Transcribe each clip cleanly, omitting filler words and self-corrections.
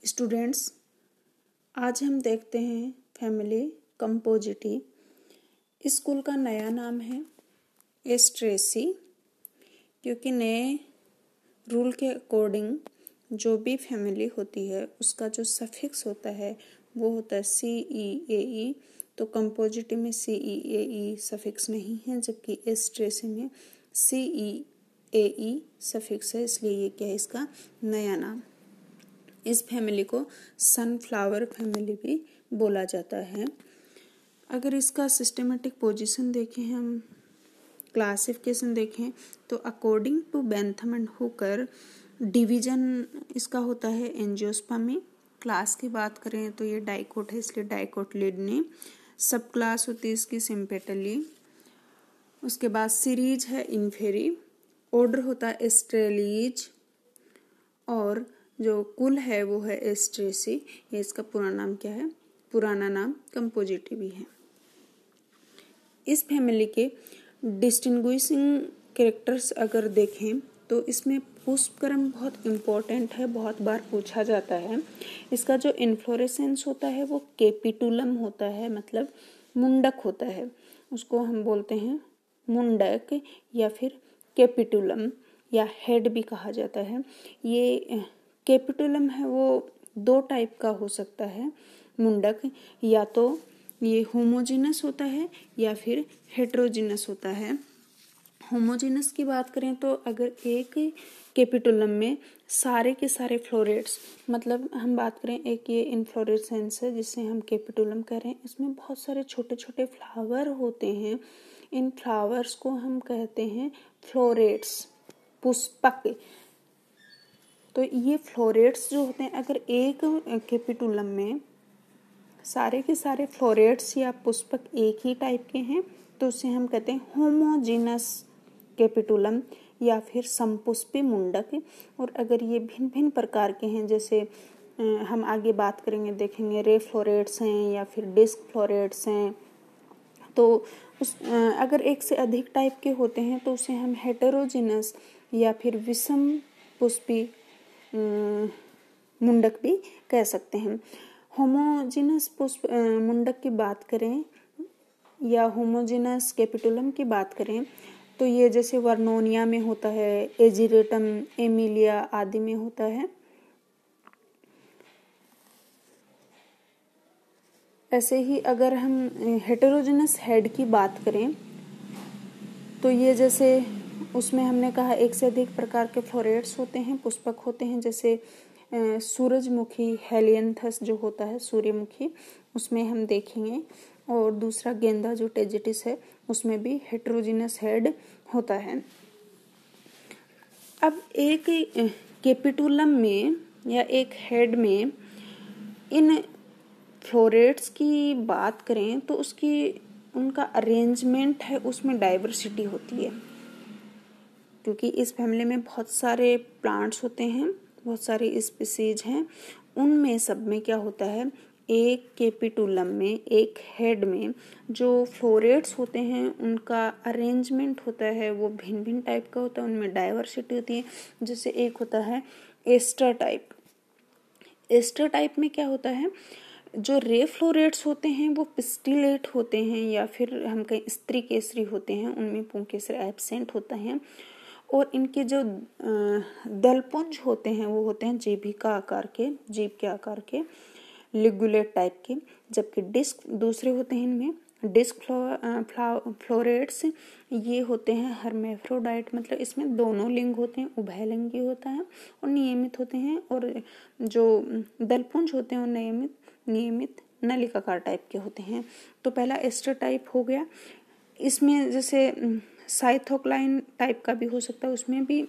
Students, आज हम देखते हैं फैमिली कंपोजिटी। स्कूल का नया नाम है एस्ट्रेसी, क्योंकि नए रूल के अकॉर्डिंग जो भी फैमिली होती है उसका जो सफिक्स होता है वो होता है CEAE। तो कंपोजिटी में CEAE सफिक्स नहीं है, जबकि एस्ट्रेसी में CEAE सफिक्स है, इसलिए ये क्या है इसका नया नाम। इस फैमिली को सनफ्लावर फैमिली भी बोला जाता है। अगर इसका सिस्टमेटिक पोजीशन देखें, हम क्लासिफिकेशन देखें तो according to Bentham and Hooker division इसका होता है एंजियोस्पर्मी। क्लास की बात करें तो ये डाइकोट है, इसलिए डाइकोटिलिडनी। सब क्लास होती है इसकी सिम्पेटली। उसके बाद सीरीज है इन्फेरी। ऑर्डर होता है एस्ट्रेलीज और जो कुल है वो है एस्ट्रेसी। ये इसका पूरा नाम क्या है? पुराना नाम कंपोजिटी भी है। इस फैमिली के डिस्टिंग्विशिंग कैरेक्टर्स अगर देखें तो इसमें पुष्पक्रम बहुत इम्पोर्टेंट है, बहुत बार पूछा जाता है। इसका जो इन्फ्लोरेसेंस होता है वो कैपिटुलम होता है, मतलब मुंडक होता है, उसको हम बोलते हैं मुंडक या फिर कैपिटुलम या हेड भी कहा जाता है। ये कैपिटुलम है वो दो टाइप का हो सकता है मुंडक, या तो ये होमोजीनस होता है या फिर हेट्रोजीनस होता है। होमोजीनस की बात करें तो अगर एक कैपिटुलम में सारे के सारे फ्लोरेट्स, मतलब हम बात करें एक ये इन्फ्लोरेसेंस है जिसे हम कैपिटुलम कह रहे हैं, इसमें बहुत सारे छोटे छोटे फ्लावर होते हैं। इन फ्लावर्स को हम कहते हैं फ्लोरेट्स, पुष्पक। तो ये फ्लोरेट्स जो होते हैं, अगर एक कैपिटुलम में सारे के सारे फ्लोरेट्स या पुष्पक एक ही टाइप के हैं तो उसे हम कहते हैं होमोजीनस कैपिटुलम या फिर समपुष्पी मुंडक। और अगर ये भिन्न भिन्न प्रकार के हैं, जैसे हम आगे बात करेंगे, देखेंगे रे फ्लोरेट्स हैं या फिर डिस्क फ्लोरेट्स हैं, तो अगर एक से अधिक टाइप के होते हैं तो उसे हम हेटेरोजीनस या फिर विषम पुष्पी मुंडक भी कह सकते हैं। होमोजीनस पुष्प मुंडक की बात करें या होमोजीनस कैपिटुलम की बात करें तो ये जैसे वर्नोनिया में होता है, एजिरेटम, एमिलिया आदि में होता है। ऐसे ही अगर हम हेटेरोजीनस हेड की बात करें तो ये जैसे उसमें हमने कहा एक से अधिक प्रकार के फ्लोरेट्स होते हैं, पुष्पक होते हैं, जैसे सूरजमुखी हेलियंथस जो होता है सूर्यमुखी, उसमें हम देखेंगे। और दूसरा गेंदा जो टेजिटिस है उसमें भी हेटेरोजीनस हेड होता है। अब एक कैपिटुलम में या एक हेड में इन फ्लोरेट्स की बात करें तो उनका अरेंजमेंट है, उसमें डाइवर्सिटी होती है, क्योंकि इस फैमिली में बहुत सारे प्लांट्स होते हैं, बहुत सारी स्पीसीज हैं। उनमें सब में क्या होता है, एक कैपिटुलम में एक हेड में जो फ्लोरेट्स होते हैं उनका अरेंजमेंट होता है वो भिन्न भिन्न टाइप का होता है, उनमें डाइवर्सिटी होती है। जैसे एक होता है एस्टर टाइप। एस्टर टाइप में क्या होता है, जो रे फ्लोरेट्स होते हैं वो पिस्टिलेट होते हैं या फिर हम कहें स्त्री केसरी होते हैं, उनमें पुंकेसर एब्सेंट होता है। और इनके जो दलपुंज होते हैं वो होते हैं जीभिका आकार के, जीभ के आकार के, लिगुलेट टाइप के। जबकि डिस्क दूसरे होते हैं, इनमें डिस्क फ्लोरेट्स ये होते हैं हर्मेफ्रोडाइट, मतलब इसमें दोनों लिंग होते हैं, उभयलिंगी होता है और नियमित होते हैं। और जो दलपुंज होते हैं वो नियमित नलिकाकार टाइप के होते हैं। तो पहला एस्टर टाइप हो गया। इसमें जैसे साइथोक्लाइन टाइप का भी हो सकता है, उसमें भी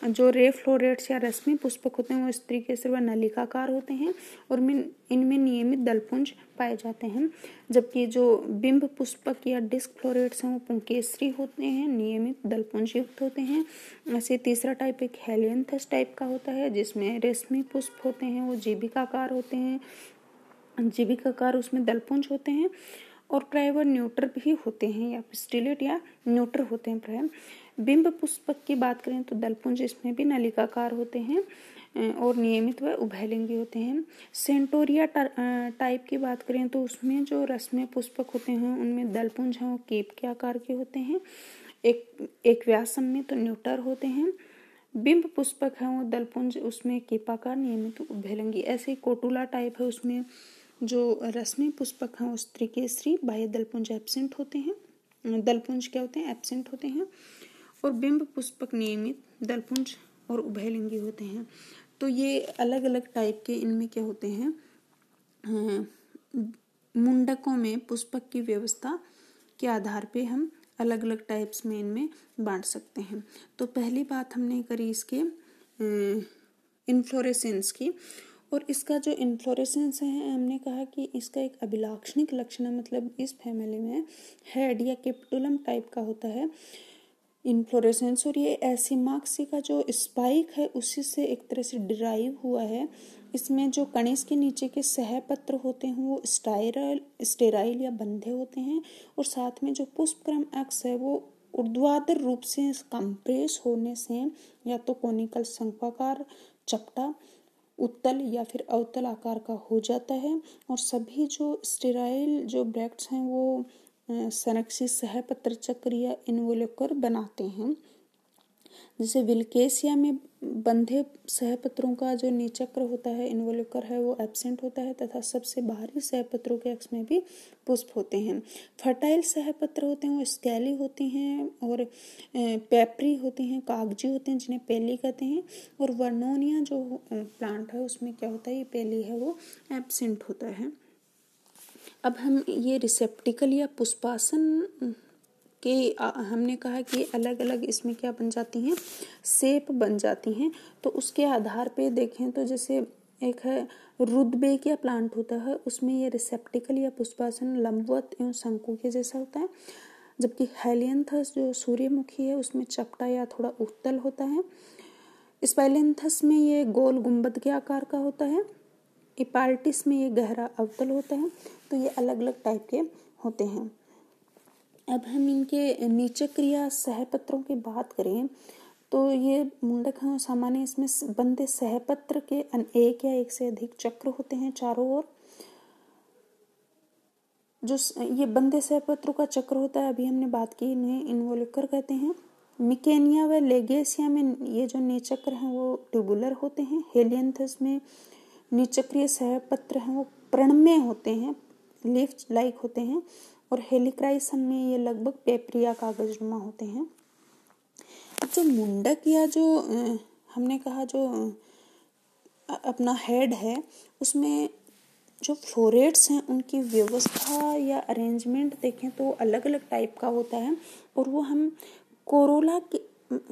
जो रे फ्लोरेट्स या रश्मि पुष्पक होते हैं वो इस तरीके से वह नलिकाकार होते हैं और इनमें नियमित दलपुंज पाए जाते हैं। जबकि जो बिंब पुष्पक या डिस्क फ्लोरेट्स हैं वो पुंकेसरी होते हैं, नियमित दलपुंज युक्त होते हैं। ऐसे तीसरा टाइप एक हेलियंथस टाइप का होता है जिसमें रेशमी पुष्प होते हैं, वो जीभिकाकार होते हैं, जीभिकाकार उसमें दलपुंज होते हैं। और प्राय वह न्यूट्र भी होते हैं या पिस्टिलेट या न्यूट्र होते हैं प्राय। बिंब पुष्पक की बात करें तो दलपुंज इसमें भी नलिकाकार होते हैं, और नियमित व उभयलिंगी होते हैं। सेंटोरिया टाइप की बात करें तो उसमें जो रश्मि पुष्पक होते हैं उनमें दलपुंज हैं वो कीप के आकार के होते हैं। एक व्यास में तो न्यूटर होते हैं। बिंब पुष्पक है वो दलपुंज, उसमें कीपाकार नियमित उभयलिंगी। ऐसे कोटुला टाइप है, उसमें जो रश्मि पुष्पक हैं वो स्त्रीकेसरी, बाह्य दलपुंज एब्सेंट होते हैं। दलपुंज क्या होते हैं? एब्सेंट होते हैं। और बिंब पुष्पक नियमित दलपुंज और उभयलिंगी होते हैं। तो ये अलग अलग टाइप के इनमें क्या होते हैं, मुंडकों में पुष्पक की व्यवस्था के आधार पे हम अलग अलग टाइप्स में इनमें बांट सकते हैं। तो पहली बात हमने करी इसके इन्फ्लोरेसेंस की, और इसका जो इन्फ्लोरेसेंस है हमने कहा कि इसका एक अभिलाक्षणिक लक्षण है, मतलब इस फैमिली में हेड या कैपिटुलम टाइप का होता है इन्फ्लोरेसेंस। और ये एसिमाक्सी का जो स्पाइक है उसी से एक तरह से डिराइव हुआ है। इसमें जो कणिस के नीचे के सहपत्र होते हैं वो स्टेराइल या बंधे होते हैं, और साथ में जो पुष्पक्रम अक्ष है वो ऊर्ध्वाधर रूप से कंप्रेस होने से या तो कोनिकल शंक्वाकार, चपटा, उत्तल या फिर अवतल आकार का हो जाता है। और सभी जो स्टेराइल जो ब्रैक्ट्स हैं वो संरक्षित सहपत्र चक्र या इन्वोल्यूकर बनाते हैं। जैसे विल्केसिया में बंधे सहपत्रों का जो निचक्र होता है, इन्वोल्यूकर है, वो एब्सेंट होता है, तथा सबसे बाहरी सहपत्रों के अक्ष में भी पुष्प होते हैं। फर्टाइल सहपत्र होते हैं वो स्केली होते हैं और पेपरी होते हैं, कागजी होते हैं जिन्हें पेली कहते हैं। और वर्नोनिया जो प्लांट है उसमें क्या होता है, ये पेली है वो एब्सेंट होता है। अब हम ये रिसेप्टिकल या पुष्पासन के हमने कहा कि अलग अलग इसमें क्या बन जाती हैं, शेप बन जाती हैं। तो उसके आधार पे देखें तो जैसे एक है रुदबेकिया प्लांट होता है, उसमें ये रिसेप्टिकल या पुष्पासन लंबवत एवं शंकु के जैसा होता है। जबकि हेलियंथस जो सूर्यमुखी है उसमें चपटा या थोड़ा उत्तल होता है। स्पाइलेंथस में ये गोल गुंबद के आकार का होता है। इपाल्टिस में ये गहरा अवतल होता है। तो ये अलग अलग टाइप के होते हैं। अब हम इनके नीचक्र या सहपत्रों की बात करें तो ये मुंडक हैं सामान्य, इसमें बंधे सहपत्र के एक या एक से अधिक चक्र होते हैं चारों ओर। जो ये बंधे सहपत्रों का चक्र होता है, अभी हमने बात की, इन्हें इन्वोल्यूकर कहते हैं। मिकेनिया व लेगेसिया में ये जो निचक्र हैं वो ट्यूबुलर होते हैं। हेलियंथस में निचक्रीय सहपत्र हैं वो पर्णमय होते हैं, लीफ लाइक होते हैं। और हेलिक्राइसम में ये लगभग पेपरिया कागजनुमा होते हैं। जो मुंडक या जो हमने कहा जो अपना हेड है उसमें जो फ्लोरेट्स हैं उनकी व्यवस्था या अरेंजमेंट देखें तो अलग अलग टाइप का होता है। और वो हम कोरोला के,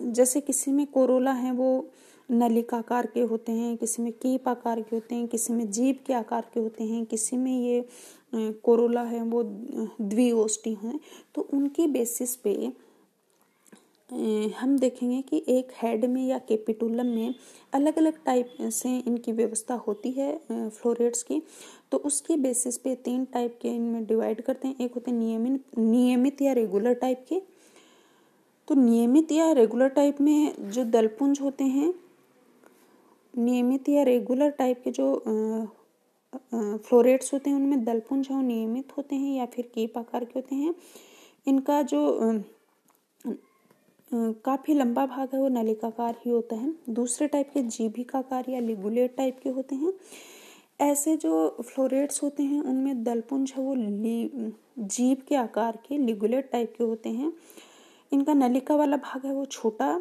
जैसे किसी में कोरोला है वो नलिकाकार के होते हैं, किसी में कीप आकार के होते हैं, किसी में जीभ के आकार के होते हैं, किसी में ये कोरोला है वो द्विओष्टी हैं। तो उनकी बेसिस पे हम देखेंगे कि एक हेड में या कैपिटुलम में अलग अलग टाइप से इनकी व्यवस्था होती है फ्लोरेट्स की। तो उसके बेसिस पे 3 टाइप के इनमें डिवाइड करते हैं। एक होते हैं नियमित या रेगुलर टाइप के। तो नियमित या रेगुलर टाइप में जो दलपुंज होते हैं, नियमित या रेगुलर टाइप के जो फ्लोरेट्स होते हैं उनमें दलपुंज हैं नियमित होते हैं या फिर कीप आकार के होते हैं। इनका जो काफी लंबा भाग है वो नलिकाकार ही होता है। दूसरे टाइप के जीभिकाकार या लिगुलेट टाइप के होते हैं। ऐसे जो फ्लोरेट्स होते हैं उनमें दलपुंज है वो जीभ के आकार के लिगुलेट टाइप के होते हैं। इनका नलिका वाला भाग है वो छोटा,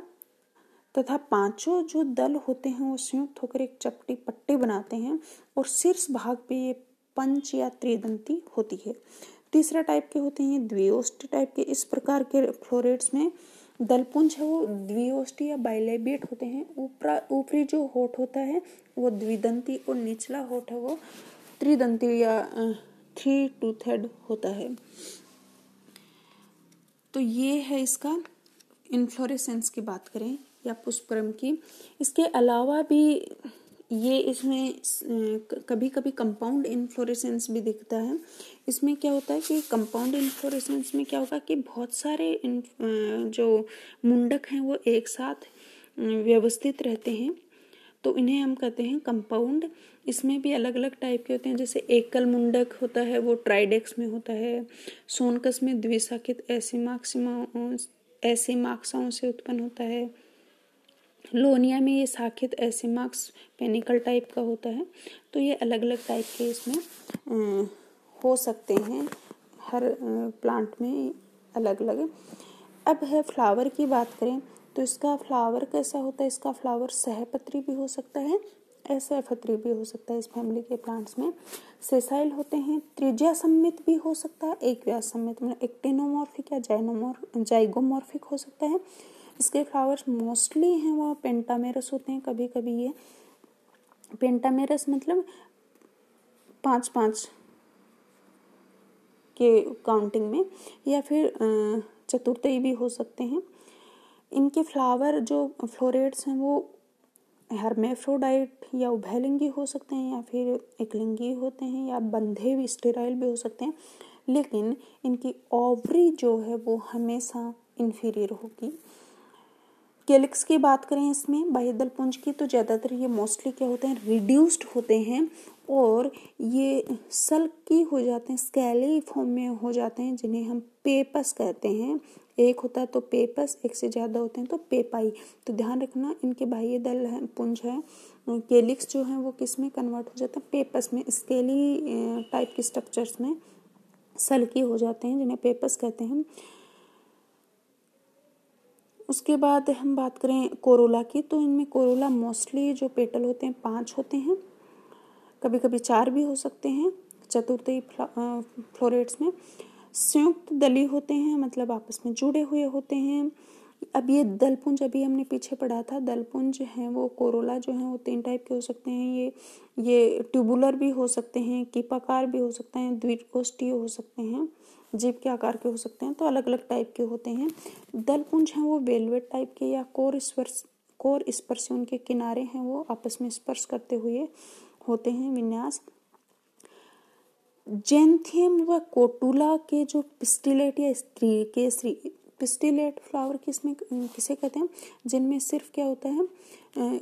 तथा 5 जो दल होते हैं वो संयुक्त होकर एक चपटी पट्टी बनाते हैं और शीर्ष भाग पे ये पंच या त्रिदंती होती है। तीसरा टाइप के होते हैं द्विओष्टी टाइप के। इस प्रकार के फ्लोरेट्स में दलपुंज है वो द्विओष्टी या बाइलेबिएट होते हैं। ऊपरी जो होठ होता है वो द्विदंती और निचला होठ है वो त्रिदंती या 3 टूथेड होता है। तो ये है इसका इन्फ्लोरेसेंस की बात करें या पुष्पक्रम की। इसके अलावा भी ये इसमें कभी कभी कंपाउंड इन्फ्लोरेसेंस भी दिखता है। इसमें क्या होता है कि कंपाउंड इन्फ्लोरेसेंस में क्या होगा कि बहुत सारे जो मुंडक हैं वो एक साथ व्यवस्थित रहते हैं। तो इन्हें हम कहते हैं कंपाउंड। इसमें भी अलग अलग टाइप के होते हैं, जैसे एकल मुंडक होता है वो ट्राइडेक्स में होता है। सोनकस में द्विशाखित एसिमाक्साओं से उत्पन्न होता है। लोनिया में ये शाखित एसिमाक्स पेनिकल टाइप का होता है। तो ये अलग अलग टाइप के इसमें हो सकते हैं, हर प्लांट में अलग अलग। अब है फ्लावर की बात करें तो इसका फ्लावर कैसा होता है, इसका फ्लावर सहपत्री भी हो सकता है, असहपत्री भी हो सकता है। इस फैमिली के प्लांट्स में सेसाइल होते हैं, त्रिज्या सम्मित भी हो सकता है, एक व्यास सम्मित मतलब एक्टिनोमॉर्फिक या जाइगोमॉर्फिक हो सकता है। इसके फ्लावर्स मोस्टली हैं वो पेंटामेरस होते हैं। कभी कभी ये पेंटामेरस मतलब 5-5 के काउंटिंग में, या फिर चतुर्थई भी हो सकते हैं। इनके फ्लावर जो फ्लोरेट्स हैं वो हर्मेफ्रोडाइट या उभयलिंगी हो सकते हैं, या फिर एकलिंगी होते हैं, या बंधे हुए स्टेराइल भी हो सकते हैं। लेकिन इनकी ओवरी जो है वो हमेशा इंफीरियर होगी। कैलिक्स की बात करें इसमें बाह्यदल पुंज की, तो ज़्यादातर ये मोस्टली क्या होते हैं, रिड्यूस्ड होते हैं और ये सल्की हो जाते हैं, स्केली फॉर्म में हो जाते हैं, जिन्हें हम पेपस कहते हैं। एक होता है तो पेपस, एक से ज़्यादा होते हैं तो पेपाई। तो ध्यान रखना इनके बाह्यदल है पुंज है, कैलिक्स जो है वो किस में कन्वर्ट हो जाता है, पेपस में, स्केली टाइप के स्ट्रक्चर्स में सल्की हो जाते हैं, जिन्हें पेपस कहते हैं। उसके बाद हम बात करें कोरोला की, तो इनमें कोरोला मोस्टली जो पेटल होते हैं 5 होते हैं, कभी कभी 4 भी हो सकते हैं चतुर्थई फ्लोरेट्स में। संयुक्त दली होते हैं, मतलब आपस में जुड़े हुए होते हैं। अब ये दलपुंज अभी हमने पीछे पढ़ा था, दलपुंज हैं वो कोरोला जो हैं वो 3 टाइप के हो सकते हैं। ये ट्यूबुलर भी हो सकते हैं, कीपाकार भी हो सकते हैं, द्विकोष्ठीय हो सकते हैं, जीभ के आकार के हो सकते हैं। तो अलग अलग टाइप के होते हैं। दलपुंज हैं वो वेलवेट टाइप के, या कोर स्पर्श उनके किनारे हैं वो आपस में स्पर्श करते हुए होते हैं विन्यास। जेंथियम व कोटुला के जो पिस्टिलेट या पिस्टिलेट फ्लावर किसे कहते हैं, जिनमें सिर्फ क्या होता है,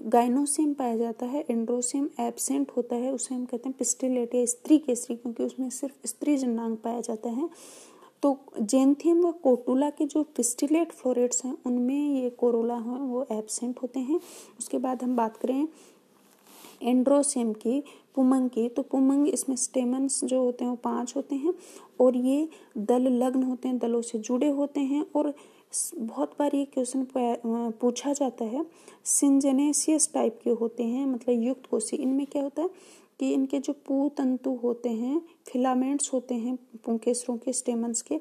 गाइनोसियम पाया जाता है, एंड्रोसियम एब्सेंट होता है, उसे हम कहते हैं पिस्टिलेट या स्त्री केसरी, क्योंकि उसमें सिर्फ स्त्री जनांग पाया जाता है। तो जेंथियम व कोटुला के जो पिस्टिलेट फ्लोरेट्स हैं उनमें ये कोरोला हैं वो एब्सेंट होते हैं। उसके बाद हम बात करें एंड्रोसियम की, पुमंग की, तो पुमंग इसमें स्टेमन्स जो होते हैं वो 5 होते हैं और ये दल लग्न होते हैं, दलों से जुड़े होते हैं। और बहुत बार ये क्वेश्चन पूछा जाता है, सिंजेनेसियस टाइप के होते हैं, मतलब युक्त कोशी। इनमें क्या होता है कि इनके जो पूतंतु होते हैं, फिलामेंट्स होते हैं पुंकेसरों के स्टेमन्स के,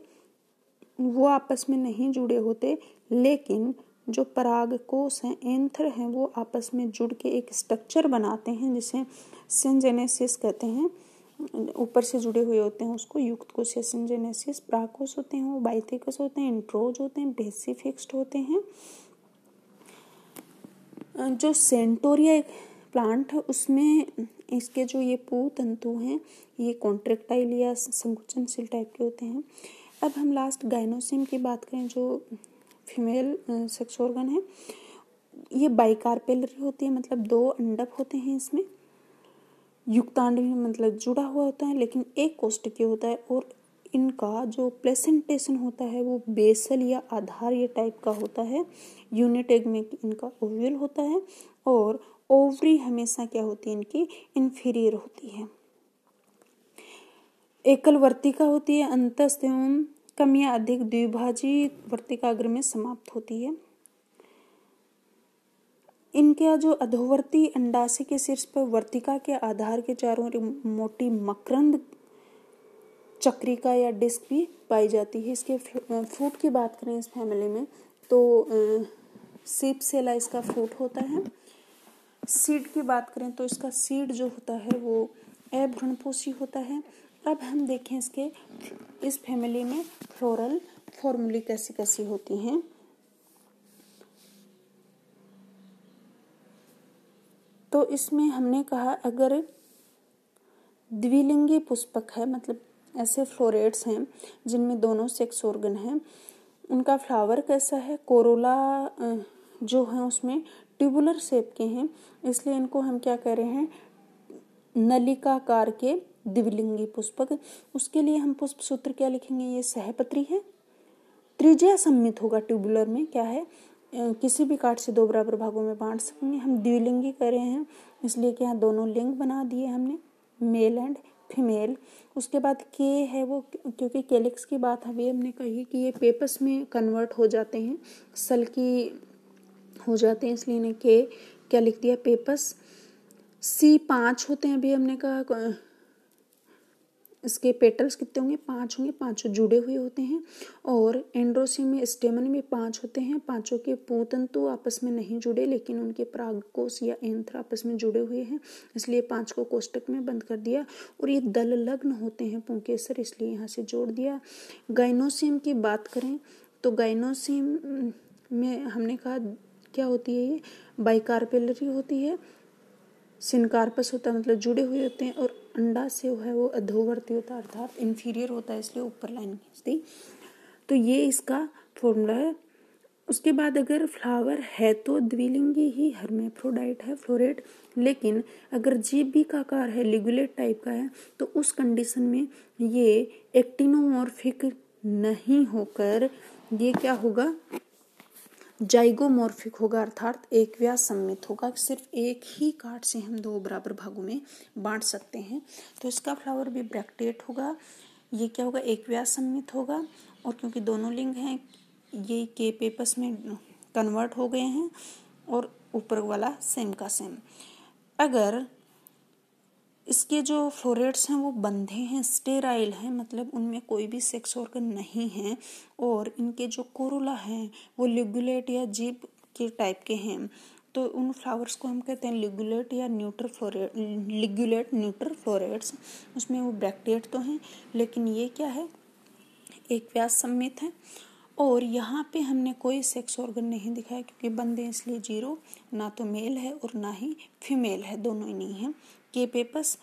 वो आपस में नहीं जुड़े होते, लेकिन जो परागकोश हैं, एंथर हैं, वो आपस में जुड़ के एक स्ट्रक्चर बनाते हैं जिसे सिंजेनेसिस कहते हैं। ऊपर से जुड़े हुए होते हैं उसको युक्त कोश या सिंजेनेसिस। परागकोश होते हैं वो बाइथेकस होते हैं, इंट्रोज होते हैं, बेसिफिक्स्ड होते हैं। जो सेंटोरिया प्लांट है उसमें इसके जो ये पूतंतु हैं ये कॉन्ट्रेक्टाइल या संकुचनशील टाइप के होते हैं। अब हम लास्ट गाइनोसियम की बात करें, जो फीमेल सेक्स ऑर्गन है, ये बाइकार्पेलरी होती है, मतलब 2 अंडक होते हैं इसमें, युक्तांड मतलब जुड़ा हुआ होता है, लेकिन एक कोष्ठकीय होता है। और इनका जो प्लेसेंटेशन होता है वो बेसल या आधार्य टाइप का होता है। यूनिट एग में इनका ओव्यूल होता है और ओवरी हमेशा क्या होती है इनकी, इंफीरियर होती है। एकल वर्तिका होती है, अंतस्थ एवं कम या अधिक द्विभाजी वर्तिकाग्र में समाप्त होती है। इनका जो अधोवर्ती अंडाशय के शीर्ष पर वर्तिका के आधार के चारों ओर मोटी मकरंद चक्रिका या डिस्क भी पाई जाती है। इसके फ्रूट की बात करें इस फैमिली में तो सीपसेला इसका फ्रूट होता है। सीड की बात करें तो इसका सीड जो होता है वो अभ्रूणपोषी होता है। अब हम देखें इस फैमिली में फ्लोरल फॉर्मूली कैसी कैसी होती हैं। तो इसमें हमने कहा अगर द्विलिंगी पुष्पक है, मतलब ऐसे फ्लोरेट्स हैं जिनमें दोनों सेक्स ऑर्गन हैं, उनका फ्लावर कैसा है, कोरोला जो है उसमें ट्यूबुलर शेप के हैं, इसलिए इनको हम क्या कह रहे हैं, नलिकाकार के द्विलिंगी पुष्पक। उसके लिए हम पुष्प सूत्र क्या लिखेंगे, ये सहपत्री है, त्रिज्या सम्मित होगा। ट्यूबुलर में क्या है, किसी भी काट से 2 बराबर भागों में बांट सकेंगे। हम द्विलिंगी कर रहे हैं, इसलिए क्या दोनों लिंग बना दिए हमने, मेल एंड फीमेल। उसके बाद के है वो, क्योंकि कैलिक्स की बात अभी हमने कही कि ये पेपस में कन्वर्ट हो जाते हैं, सल्की हो जाते हैं, इसलिए इन्हें के क्या लिख दिया, पेपस। सी 5 होते हैं, अभी हमने कहा इसके पेटल्स कितने होंगे, 5 होंगे, 5 जुड़े हुए होते हैं। और एंड्रोसियम में स्टेमन में 5 होते हैं, 5 के पूतंतु आपस में नहीं जुड़े, लेकिन उनके परागकोश या एंथ्र आपस में जुड़े हुए हैं, इसलिए 5 को कोष्टक में बंद कर दिया। और ये दल लग्न होते हैं पुंकेसर, इसलिए यहाँ से जोड़ दिया। गाइनोसियम की बात करें तो गाइनोसियम में हमने कहा क्या होती है, ये बाइकार्पेलरी होती है, सिनकार्पस होता है मतलब जुड़े हुए होते हैं, और अंडा से है वो अधोवर्ती होता है अर्थात इन्फीरियर होता है, इसलिए ऊपर लाइन खींच दी। तो ये इसका फॉर्मूला है। उसके बाद अगर फ्लावर है तो द्विलिंगी ही हर्मेफ्रोडाइट है, फ्लोरेट। लेकिन अगर जीभ भी का आकार है, लिगुलेट टाइप का है, तो उस कंडीशन में ये एक्टिनोमॉर्फिक नहीं होकर ये क्या होगा, जाइगोमॉर्फिक होगा, अर्थात एक व्यास सम्मित होगा। सिर्फ एक ही काट से हम 2 बराबर भागों में बांट सकते हैं। तो इसका फ्लावर भी ब्रैक्टेट होगा, ये क्या होगा, एक व्यास सम्मित होगा। और क्योंकि दोनों लिंग हैं, ये के पेपस में कन्वर्ट हो गए हैं, और ऊपर वाला सेम का सेम। अगर इसके जो फ्लोरेट्स हैं वो बंधे हैं, स्टेराइल हैं, मतलब उनमें कोई भी सेक्स ऑर्गन नहीं है, और इनके जो कोरोला हैं वो लिगुलेट या जीभ के टाइप के हैं, तो उन फ्लावर्स को हम कहते हैं लिगुलेट या neutral floret, ligulate neutral florets. उसमें वो ब्रैक्टेट तो हैं, लेकिन ये क्या है, एक व्यास सम्मित है। और यहाँ पे हमने कोई सेक्स ऑर्गन नहीं दिखाया, क्योंकि बंदे इसलिए 0, ना तो मेल है और ना ही फीमेल है, दोनों ही नहीं है। के पेपस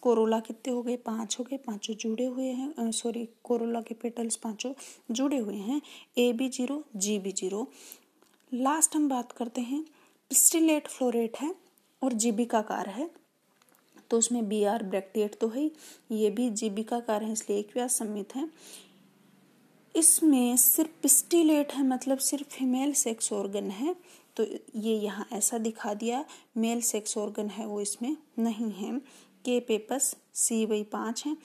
कोरोला कितने हो गए, 5 हो गए, 5 जुड़े हुए हैं, सॉरी कोरोला के पेटल्स 5 जुड़े हुए हैं। ए भी 0, जी भी 0। लास्ट हम बात करते हैं, पिस्टिलेट फ्लोरेट है और जीबिकाकार है, तो उसमें बी आर ब्रैक्टेट तो है, ये भी जीबिकाकार है, इसलिए एक व्यास सम्मित है। इसमें सिर्फ पिस्टिलेट है, मतलब सिर्फ फीमेल सेक्स ऑर्गन है, तो ये यहाँ ऐसा दिखा दिया, मेल सेक्स ऑर्गन है वो इसमें नहीं है। के पेपस सी वही 5 है।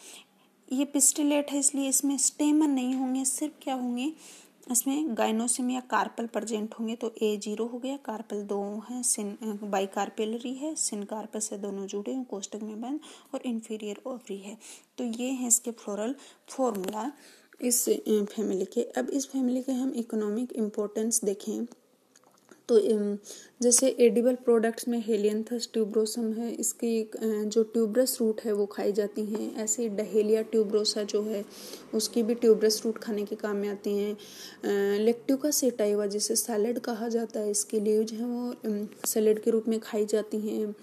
ये पिस्टिलेट है, इसलिए इसमें स्टेमन नहीं होंगे, सिर्फ क्या होंगे, इसमें गाइनोसियम या कार्पल प्रेजेंट होंगे, तो ए 0 हो गया, कार्पल 2 है, सिन बाइकार्पेलरी है, सिनकार्पस से दोनों जुड़े हैं, कोष्टक में बंद, और इन्फीरियर ओवरी है। तो ये है इसके फ्लोरल फॉर्मूला इस फैमिली के। अब इस फैमिली के हम इकोनॉमिक इम्पोर्टेंस देखें तो जैसे एडिबल प्रोडक्ट्स में हेलियंथस ट्यूब्रोसम है, इसकी जो ट्यूबरस रूट है वो खाई जाती हैं। ऐसे डहेलिया ट्यूब्रोसा जो है उसकी भी ट्यूबरस रूट खाने के काम में आती हैं। लेक्ट्यूका सेटाइवा जिसे सैलड कहा जाता है, इसके लीव्स हैं वो सैलड के रूप में खाई जाती हैं।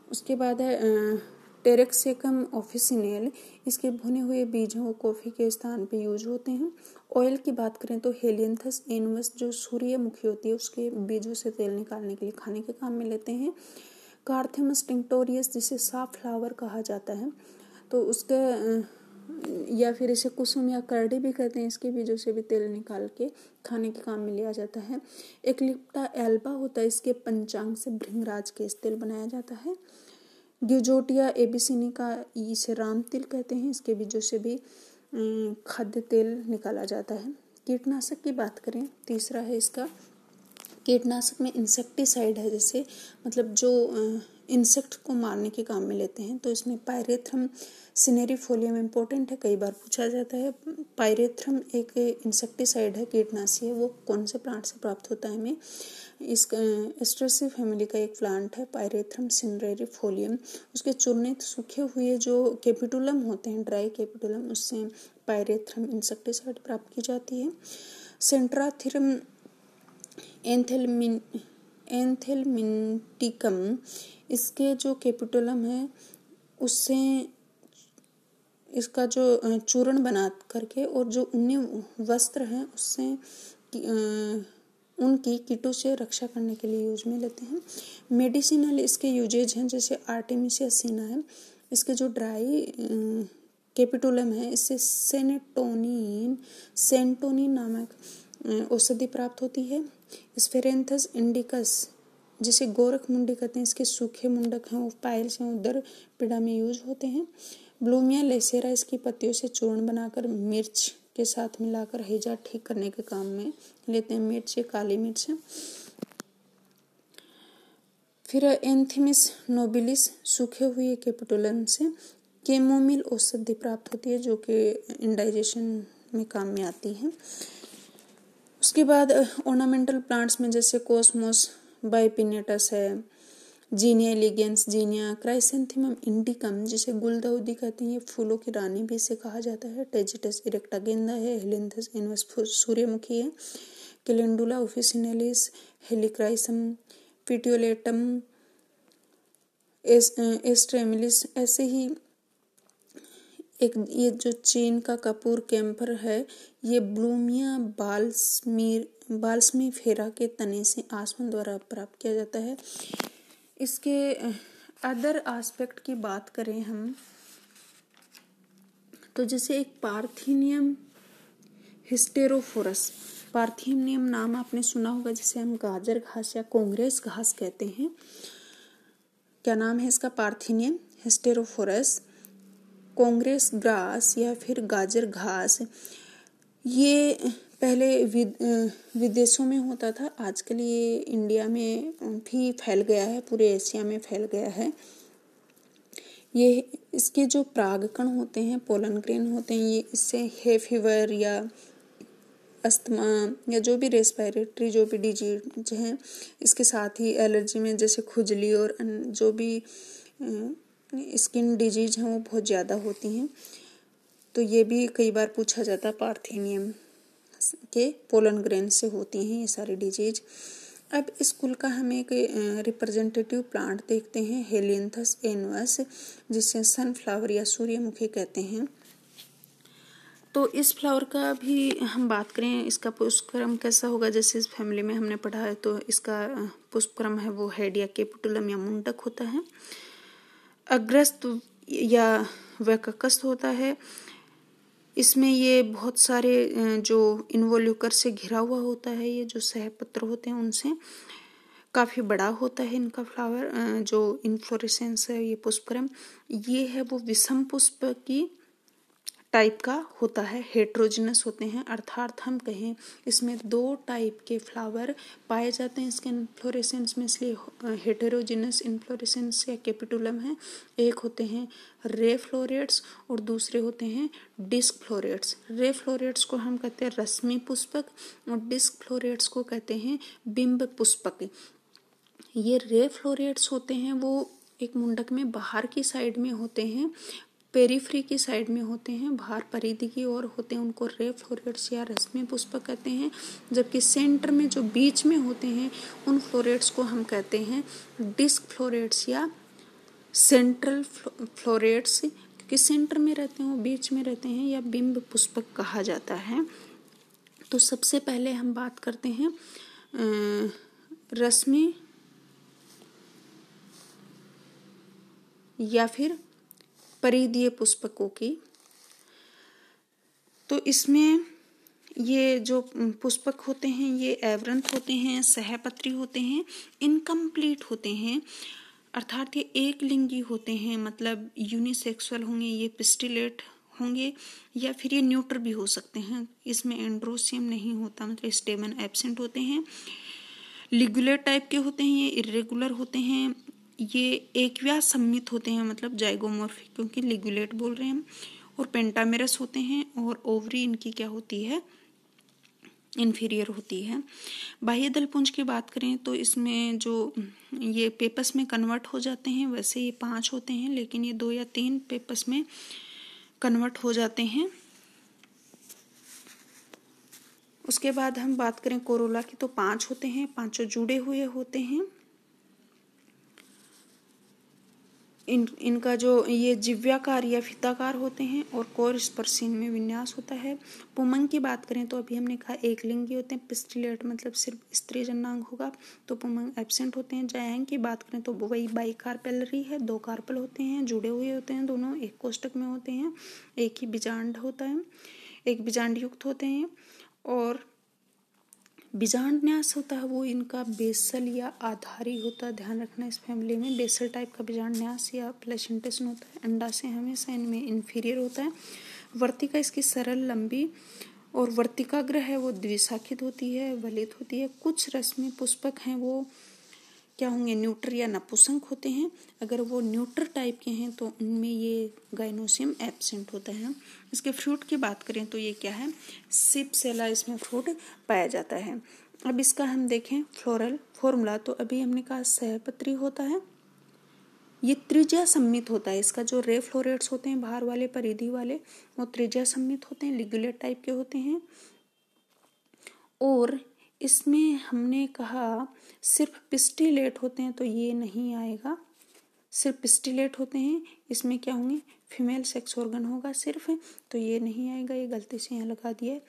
उसके बाद है टेरेक्सेकम ऑफिसिनेल, इसके भुने हुए बीज हैं वो कॉफ़ी के स्थान पे यूज होते हैं। ऑयल की बात करें तो हेलियंथस एनुवस जो सूर्यमुखी होती है उसके बीजों से तेल निकालने के लिए खाने के काम में लेते हैं। कार्थेमस टिंक्टोरियस जिसे साफ फ्लावर कहा जाता है, तो उसका या फिर इसे कुसुम या करडी भी कहते हैं, इसके बीजों से भी तेल निकाल के खाने के काम में लिया जाता है। एक्लिप्टा एल्बा होता है, इसके पंचांग से भृंगराज केश तेल बनाया जाता है। ग्यूजोटिया एबिसिनिका इसे राम तिल कहते हैं, इसके बीजों से भी खाद्य तेल निकाला जाता है। कीटनाशक की बात करें, तीसरा है इसका, कीटनाशक में इंसेक्टिसाइड है, जैसे मतलब जो इंसेक्ट को मारने के काम में लेते हैं, तो इसमें पायरेथ्रम सिनेरिफोलियम इम्पोर्टेंट है, कई बार पूछा जाता है। पायरेथ्रम एक इंसेक्टिसाइड है, कीटनाशी है, वो कौन से प्लांट से प्राप्त होता है हमें, इस एस्ट्रेसी फैमिली का एक प्लांट है पायरेथ्रम सिनेरिफोलियम। उसके चूर्णित सूखे हुए जो कैपिटुलम होते हैं, ड्राई कैपिटुलम, उससे पायरेथ्रम इंसेक्टिसाइड प्राप्त की जाती है। सेंट्राथिरम एंथेलमिंटिकम, इसके जो कैपिटुलम है उससे इसका जो चूर्ण बना करके और जो ऊनी वस्त्र हैं उससे उनकी कीटों से रक्षा करने के लिए यूज में लेते हैं। मेडिसिनल इसके यूजेज हैं, जैसे आर्टेमिसिया सीना है, इसके जो ड्राई कैपिटोलम है इससे सेंटोनिन नामक औषधि प्राप्त होती है। स्फेरेंथस इंडिकस जिसे गोरख मुंडी कहते हैं, इसके सूखे मुंडक हैं वो पाइल्स हैं उदर पीड़ा में यूज होते हैं। ब्लूमिया लेसेरा इसकी पत्तियों से चूर्ण बनाकर मिर्च के साथ मिलाकर हैजा ठीक करने के काम में लेते हैं। मिर्च ये काली मिर्च है। फिर एंथीमिस नोबिलिस सूखे हुए कैपिटोलम से कैमोमिल औषधि प्राप्त होती है जो कि इंडाइजेशन में काम में आती है। उसके बाद ऑर्नामेंटल प्लांट्स में जैसे कोस्मोस बाइपिनेटस है, जीनिया एलिगेंस, जीनिया क्राइसेंथेमम इंडिकम जिसे गुलदाउदी कहते हैं, ये फूलों की रानी भी इसे कहा जाता है। टेजिटस इरेक्टा गेंदा है, हेलेंथस इनवस सूर्यमुखी है, कैलेंडुला ऑफिसिनेलिस, हेलिक्राइसम, पिटियोलेटम, एस्ट्रेमिलिस। ऐसे ही एक ये जो चीन का कपूर कैम्फर है, ये ब्लूमिया बाल्समीफेरा के तने से आसमान द्वारा प्राप्त किया जाता है। इसके अदर एस्पेक्ट की बात करें हम तो जैसे एक पार्थिनियम हिस्टेरोफोरस, पार्थिनियम नाम आपने सुना होगा, जिसे हम गाजर घास या कांग्रेस घास कहते हैं। क्या नाम है इसका? पार्थिनियम हिस्टेरोफोरस, कांग्रेस ग्रास या फिर गाजर घास। ये पहले विदेशों में होता था, आजकल ये इंडिया में भी फैल गया है, पूरे एशिया में फैल गया है। ये इसके जो परागकण होते हैं, पोलन ग्रेन होते हैं, ये इससे है फीवर या अस्थमा या जो भी रेस्पिरेटरी जो भी डिजीज हैं, इसके साथ ही एलर्जी में जैसे खुजली और जो भी स्किन डिजीज हैं वो बहुत ज़्यादा होती हैं। तो ये भी कई बार पूछा जाता है, पार्थिनियम के पोलन ग्रेन से होती हैं ये सारी डिजीज। अब इस कुल का हम एक रिप्रेजेंटेटिव प्लांट देखते हैं, हेलियंथस एनुअस, जिसे सनफ्लावर या सूर्यमुखी कहते हैं। तो इस फ्लावर का भी हम बात करें, इसका पुष्पक्रम कैसा होगा, जैसे इस फैमिली में हमने पढ़ा है, तो इसका पुष्पक्रम है वो हेड या कैपिटुलम या मुंडक होता है, अग्रस्त या वैककस्त होता है। इसमें ये बहुत सारे जो इन्वोल्यूकर से घिरा हुआ होता है, ये जो सहपत्र होते हैं उनसे काफ़ी बड़ा होता है इनका फ्लावर। जो इन्फ्लोरेसेंस है ये पुष्पक्रम, ये है वो विषम पुष्प की टाइप का होता है, हेट्रोजिनस होते हैं, अर्थात हम कहें इसमें 2 टाइप के फ्लावर पाए जाते हैं इसके इन्फ्लोरेसेंस में, इसलिए हेटेरोजिनस इन्फ्लोरेसेंस या कैपिटुलम है। एक होते हैं रे फ्लोरेट्स और दूसरे होते हैं डिस्क फ्लोरेट्स। रे फ्लोरेट्स को हम कहते हैं रश्मि पुष्पक और डिस्क फ्लोरेट्स को कहते हैं बिंब पुष्पक। ये रे फ्लोरेट्स होते हैं वो एक मुंडक में बाहर की साइड में होते हैं, पेरिफ्री की साइड में होते हैं, बाहर परिधि की ओर होते हैं, उनको रे फ्लोरेट्स या रश्मि पुष्पक कहते हैं। जबकि सेंटर में जो बीच में होते हैं उन फ्लोरेट्स को हम कहते हैं डिस्क फ्लोरेट्स या सेंट्रल फ्लोरेट्स, क्योंकि सेंटर में रहते हैं वो बीच में रहते हैं, या बिंब पुष्पक कहा जाता है। तो सबसे पहले हम बात करते हैं रश्मि या फिर परिधीय पुष्पकों की। तो इसमें ये जो पुष्पक होते हैं ये एवरंथ होते हैं, सहपत्री होते हैं, इनकम्प्लीट होते हैं, अर्थात ये एक लिंगी होते हैं, मतलब यूनिसेक्सुअल होंगे, ये पिस्टिलेट होंगे या फिर ये न्यूट्र भी हो सकते हैं। इसमें एंड्रोसियम नहीं होता, मतलब स्टेमन एब्सेंट होते हैं। लिगुलेट टाइप के होते हैं, ये इरेगुलर होते हैं, ये एकव्यास सम्मित होते हैं, मतलब जाइगोमॉर्फिक, क्योंकि लिगुलेट बोल रहे हैं हम, और पेंटामेरस होते हैं, और ओवरी इनकी क्या होती है, इन्फीरियर होती है। बाह्य दलपुंज की बात करें तो इसमें जो ये पेपस में कन्वर्ट हो जाते हैं, वैसे ये 5 होते हैं, लेकिन ये 2 या 3 पेपस में कन्वर्ट हो जाते हैं। उसके बाद हम बात करें कोरोला की तो 5 होते हैं, 5 जुड़े हुए होते हैं। इनका जो ये जिव्याकार या फीताकार होते हैं और कोर स्पर्शीन में विन्यास होता है। पुमंग की बात करें तो अभी हमने कहा एक लिंगी होते हैं, पिस्टिलेट मतलब सिर्फ स्त्री जन्नांग होगा तो पुमंग एब्सेंट होते हैं। जायांग की बात करें तो वही बाई कार्पेलरी है, 2 कार्पल होते हैं, जुड़े हुए होते हैं, दोनों एक कोष्टक में होते हैं, एक ही बीजांड होता है, एक बीजांड युक्त होते हैं। और बीजांड न्यास होता है वो इनका बेसल या आधारी होता है, ध्यान रखना इस फैमिली में बेसल टाइप का बीजांड न्यास या प्लेसेंटेशन होता है। अंडाशय हमेशा इनमें इन्फीरियर होता है। वर्तिका इसकी सरल लंबी और वर्तिकाग्र है वो द्विशाखित होती है, वलित होती है। कुछ रश्मि पुष्पक हैं वो क्या होंगे, न्यूट्र या नपुंसक होते हैं। अगर वो न्यूट्र टाइप के हैं तो उनमें ये गाइनोसियम एब्सेंट होता है। इसके फ्रूट की बात करें तो ये क्या है, सिपसेला इसमें फ्रूट पाया जाता है। अब इसका हम देखें फ्लोरल फॉर्मूला, तो अभी हमने कहा सहपत्री होता है, ये त्रिज्या सम्मित होता है। इसका जो रे फ्लोरेट्स होते हैं बाहर वाले परिधि वाले वो त्रिज्या सम्मित होते हैं, लिगुलेट टाइप के होते हैं। और इसमें हमने कहा सिर्फ पिस्टिलेट होते हैं तो ये नहीं आएगा, सिर्फ पिस्टिलेट होते हैं। इसमें क्या होंगे, फीमेल सेक्स ऑर्गन होगा सिर्फ, तो ये नहीं आएगा, ये गलती से यहाँ लगा दिया है।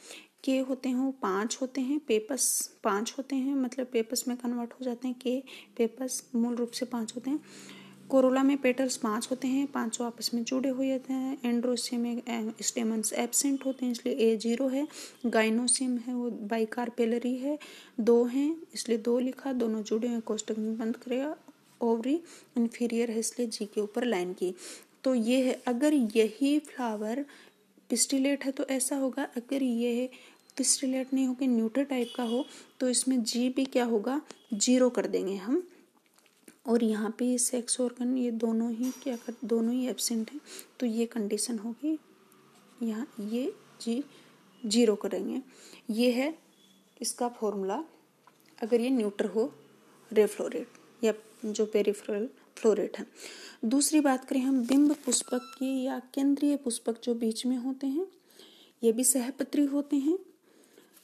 के होते हैं वो 5 होते हैं, पेपस 5 होते हैं, मतलब पेपस में कन्वर्ट हो जाते हैं के, पेपस मूल रूप से 5 होते हैं। कोरोला में पेटल्स 5 होते हैं, 5 आपस में जुड़े हुए होते हैं। एंड्रोसियम में स्टेमन्स एब्सेंट होते हैं इसलिए ए 0 है। गाइनोसियम है वो बाइकार्पेलरी है, 2 हैं इसलिए 2 लिखा, दोनों जुड़े हुए कोष्टक में बंद करेगा। ओवरी इन्फीरियर है इसलिए जी के ऊपर लाइन की। तो ये है, अगर यही फ्लावर पिस्टिलेट है तो ऐसा होगा, अगर ये पिस्टिलेट नहीं होकर न्यूट्रल टाइप का हो तो इसमें जी भी क्या होगा, 0 कर देंगे हम। और यहाँ पे ये सेक्स ऑर्गन ये दोनों ही दोनों ही एब्सेंट हैं तो ये कंडीशन होगी, यहाँ ये जी 0 करेंगे। ये है इसका फॉर्मूला अगर ये न्यूट्रल हो रे फ्लोरेट या जो पेरिफेरल फ्लोरेट है। दूसरी बात करें हम बिंब पुष्पक की या केंद्रीय पुष्पक जो बीच में होते हैं, ये भी सहपत्री होते हैं,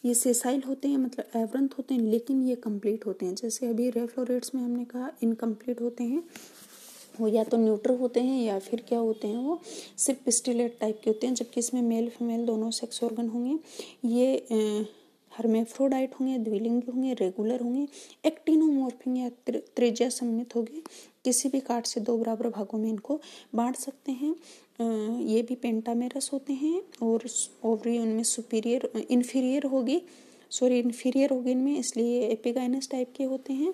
ये सेसाइल होते हैं मतलब एवरंत होते हैं, लेकिन ये कंप्लीट होते हैं। जैसे अभी रे फ्लोरेट्स में हमने कहा इनकम्प्लीट होते हैं, वो या तो न्यूट्रल होते हैं या फिर क्या होते हैं, वो सिर्फ पिस्टिलेट टाइप के होते हैं, जबकि इसमें मेल फीमेल दोनों सेक्स ऑर्गन होंगे। ये हर्मेफ्रोडाइट होंगे, द्विलिंगी होंगे, रेगुलर होंगे, एक्टिनोमॉर्फिक या त्रिज्या सम्मित होंगे। किसी भी कार्ड से 2 बराबर भागों में इनको बांट सकते हैं। ये भी पेंटामेरस होते हैं और ओवरी उनमें इन्फीरियर होगी इनमें, इसलिए एपिगाइनस टाइप के होते हैं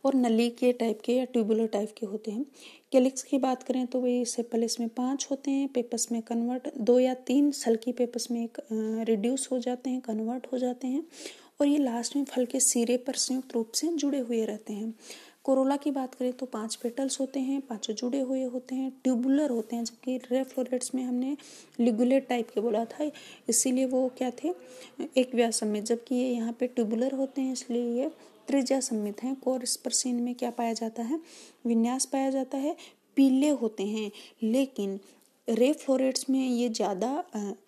और नली के टाइप के या ट्यूबुलर टाइप के होते हैं। कैलिक्स की बात करें तो वही सेपल इसमें 5 होते हैं, पेपस में कन्वर्ट 2 या 3 सल्की पेपस में रिड्यूस हो जाते हैं, कन्वर्ट हो जाते हैं। और ये लास्ट में फल के सिरे पर संयुक्त रूप से जुड़े हुए रहते हैं। कोरोला की बात करें तो 5 पेटल्स होते हैं, 5 जुड़े हुए होते हैं, ट्यूबुलर होते हैं, जबकि रे फ्लोरेट्स में हमने लिगुलेट टाइप के बोला था, इसीलिए वो क्या थे, एक व्यासम्मित, जबकि ये यहाँ पे ट्यूबुलर होते हैं इसलिए ये त्रिज्या सम्मित हैं। कोर स्पर्शीन में क्या पाया जाता है, विन्यास पाया जाता है, पीले होते हैं, लेकिन रे फ्लोरेट्स में ये ज़्यादा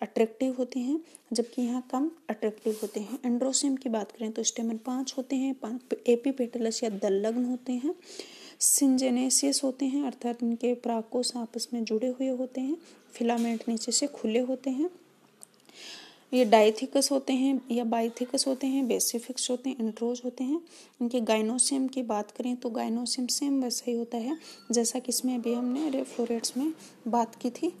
अट्रैक्टिव होते हैं जबकि यहाँ कम अट्रैक्टिव होते हैं। एंड्रोसियम की बात करें तो स्टेमन 5 होते हैं, एपीपेटलस या दलग्न होते हैं, सिंजेनेसियस होते हैं अर्थात इनके प्राकोस आपस में जुड़े हुए होते हैं, फिलामेंट नीचे से खुले होते हैं। ये डाइथिकस होते हैं या बाइथिकस होते हैं, बेसिफिक्स होते हैं, इंट्रोज होते हैं। इनके गाइनोसियम की बात करें तो गाइनोसियम सेम वैसा ही होता है जैसा कि इसमें अभी हमने रे फ्लोरेट्स में बात की थी,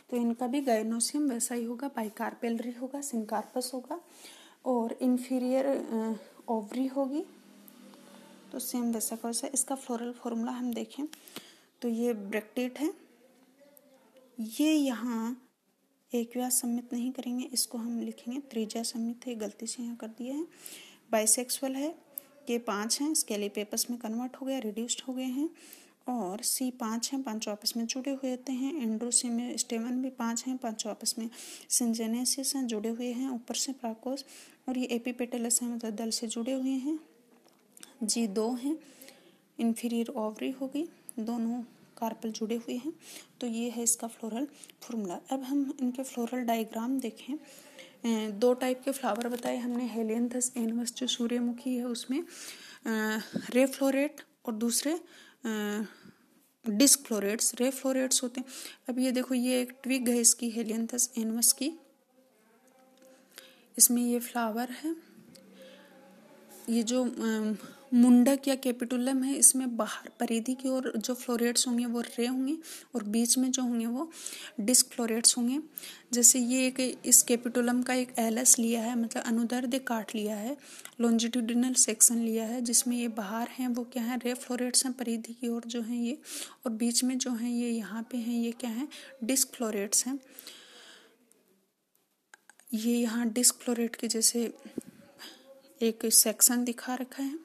तो इनका भी गाइनोसियम वैसा ही होगा, बाइकार्पेलरी होगा, सिंकार्पस होगा और इन्फीरियर ओवरी होगी, तो सेम वैसा का वैसा। इसका फ्लोरल फॉर्मूला हम देखें तो ये ब्रैक्टेट है, ये यहाँ एक व्यास सम्मित नहीं करेंगे, इसको हम लिखेंगे त्रिज्या सम्मित है, गलती से यहाँ कर दिया है। बाइसेक्सुअल है, के 5 हैं, स्केलीपेपस में कन्वर्ट हो गया, रिड्यूस्ड हो गए हैं। और सी 5 हैं, 5 आपस में जुड़े हुए होते हैं। एंड्रोसियम में स्टेमन भी 5 हैं, 5 आपस में सिंजेनेसिस हैं, जुड़े हुए हैं ऊपर से प्राकोस। और ये एपीपेटलस है मतलब दल से जुड़े हुए हैं। जी 2 हैं, इन्फीरियर ओवरी होगी, दोनों कार्पल जुड़े हुए हैं। तो ये है इसका फ्लोरल फॉर्मूला। अब हम इनके फ्लोरल डायग्राम देखें। 2 टाइप के फ्लावर बताए हमने, हेलियंथस एनवस जो सूर्यमुखी है उसमें रे फ्लोरेट और दूसरे डिस्क फ्लोरेट्स रे फ्लोरेट्स होते हैं। अब ये देखो, ये एक ट्विग है इसकी, हेलियंथस एनवस की, इसमें ये फ्लावर है। ये जो मुंडक या कैपिटुलम है, इसमें बाहर परिधि की ओर जो फ्लोरेट्स होंगे वो रे होंगे और बीच में जो होंगे वो डिस्क फ्लोरेट्स होंगे। जैसे ये एक इस कैपिटुलम का एक एलस लिया है, मतलब अनुदैर्ध्य काट लिया है, लॉन्जिट्यूडिनल सेक्शन लिया है, जिसमें ये बाहर हैं वो क्या है, रे फ्लोरेट्स हैं परिधि की ओर जो हैं ये, और बीच में जो हैं ये यहाँ पे हैं, ये क्या है, डिस्क फ्लोरेट्स हैं। ये यहाँ डिस्क फ्लोरेट के जैसे एक सेक्शन दिखा रखा है,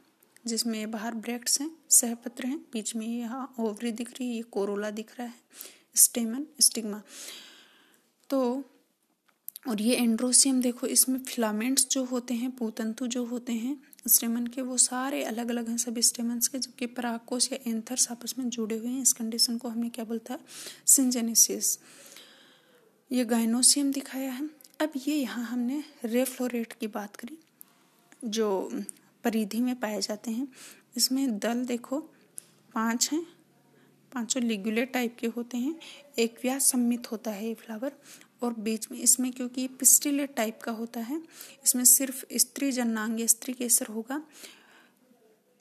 जिसमें बाहर ब्रैक्ट्स हैं, सहपत्र हैं, बीच में यहाँ ओवरी दिख रही है, ये कोरोला दिख रहा है, स्टेमन स्टिग्मा। तो और ये एंड्रोसियम देखो, इसमें फिलामेंट्स जो होते हैं, पूतंतु जो होते हैं स्टेमन के, वो सारे अलग अलग हैं सब स्टेमन्स के, जबकि परागकोश या एंथर्स आपस में जुड़े हुए हैं। इस कंडीशन को हमने क्या बोलता है, सिंजेनेसिस। ये गाइनोसियम दिखाया है। अब ये यहाँ हमने रे फ्लोरेट की बात करी जो परिधि में पाए जाते हैं। इसमें दल देखो 5 हैं, 5 लिग्युलेट टाइप के होते हैं, एक व्यास सम्मित होता है ये फ्लावर, और बीच में इसमें क्योंकि पिस्टिलेट टाइप का होता है, इसमें सिर्फ स्त्री जननांग या स्त्री केसर होगा,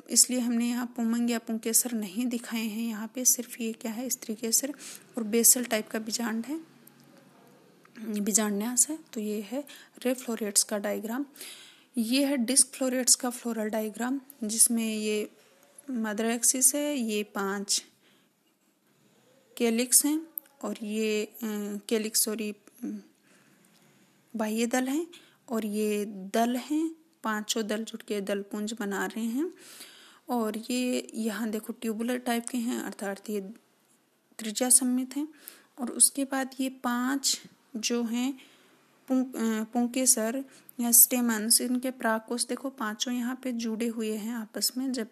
इसलिए हमने यहाँ पुंमंग या पुंकेसर नहीं दिखाए हैं यहाँ पे, सिर्फ ये क्या है, स्त्री केसर, और बेसल टाइप का बीजांड है, बीजांड्यास है। तो ये है रे फ्लोरेट्स का डायग्राम। ये है डिस्क फ्लोरेट्स का फ्लोरल डायग्राम, जिसमें ये मदर एक्सिस है, ये 5 कैलिक्स हैं, और ये कैलिक्स सॉरी बाह्य दल हैं, और ये दल हैं, 5 दल जुट के दलपुंज बना रहे हैं। और ये यहाँ देखो ट्यूबुलर टाइप के हैं, अर्थात ये त्रिज्या सम्मित हैं। और उसके बाद ये 5 जो हैं पुंकेसर या स्टेमन्स, इनके प्राकोष देखो 5 यहाँ पे जुड़े हुए हैं आपस में, जब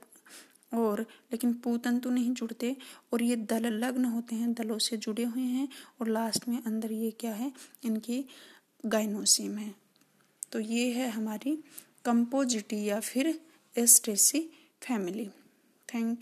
और लेकिन पूतंतु नहीं जुड़ते, और ये दल लग्न होते हैं, दलों से जुड़े हुए हैं, और लास्ट में अंदर ये क्या है, इनकी गाइनोसियम है। तो ये है हमारी कंपोजिटी या फिर एस्टेसी फैमिली। Thank you.